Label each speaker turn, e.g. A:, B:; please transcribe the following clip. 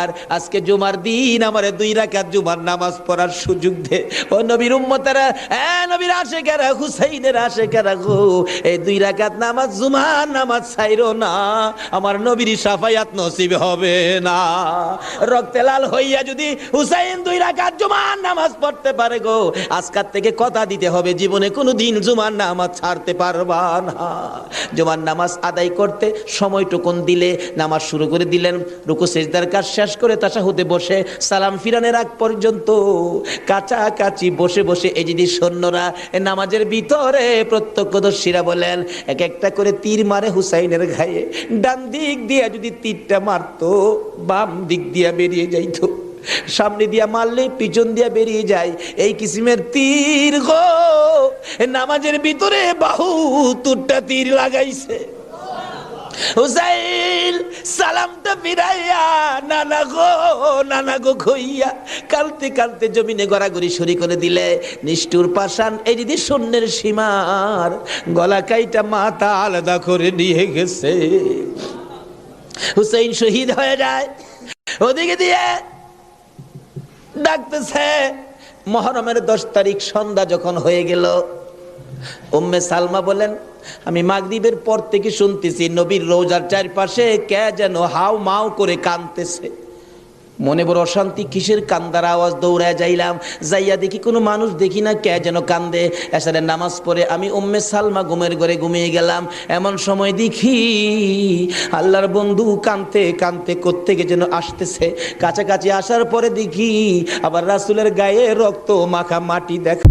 A: আর আজকে জুমার দিন আমারে 2 রাকাত জুমার নামাজ পড়ার সুযোগ দে। ও নবীর উম্মতেরা, নবীর আশিকেরা, হুসাইনের আশিকেরা গো, এই 2 রাকাত নামাজ জুমার নামাজ ছাইরো না, আমার নবীর শাফায়াত নসিব হবে না। রক্তে লাল হইয়া যদি হুসাইন 2 রাকাত জুমার নামাজ পড়তে পারে গো, আজকাল থেকে কথা দিতে হবে জীবনে কোনোদিন জুমার নামাজ ছাড়তে পারবা না। জুমার নামাজ আদায় করতে সময়টুকুন দিলে নামাজ শুরু করে দিলেন, রুকু সিজদার কাজ শেষ করে তাশাহুদে বসে সালাম ফিরানের আগ পর্যন্ত কাছাকাছি বসে বসে এই যদি সৈন্যরা নামাজের ভিতরে প্রত্যক্ষদর্শীরা বলেন এক একটা করে তীর মারে হুসাইনের গায়ে। ডান দিক দিয়ে যদি তীরটা মারতো, বাম দিক দিয়ে বেরিয়ে যাইতো, সামনে দিয়া মারলে পিছন দিয়া বেরিয়ে যায়, এই কিসিমের তীর গো নামাজের ভিতরে বাহুতুরটা তীর লাগাইছে। হুসাইন সালামটা ফিরাইয়া নানা গো কইয়া কালতে কালতে জমিনে গড়াগড়ি শুরু করে দিলে। নিষ্ঠুর পাষাণ এই যদি শূন্যের সীমার গলা কাইটা মাথা আলাদা করে নিয়ে গেছে। হুসাইন শহীদ হয়ে যায়। ওদিকে দিয়ে ডাকতেছে। মুহররমের 10 তারিখ সন্ধ্যা যখন হয়ে গেল, উম্মে সালমা বলেন আমি মাগরিবের পর থেকে শুনতেছি নবীর রওজার চারপাশে কে যেন হাউ মাউ করে কাঁদতেছে। মনে বড় অশান্তি, কিসের কান্দার আওয়াজ? দৌড়ায় যাইলাম, যাইয়া দেখি কোনো মানুষ দেখি না, কে যেন কান্দে। এসারের নামাজ পড়ে আমি উম্মে সালমা ঘুমের ঘরে ঘুমিয়ে গেলাম। এমন সময় দেখি আল্লাহর বন্ধু কাঁদতে কাঁদতে কোত্থেকে যেন আসতেছে। কাছাকাছি আসার পরে দেখি আবার রাসূলের গায়ে রক্ত মাখা মাটি দেখা।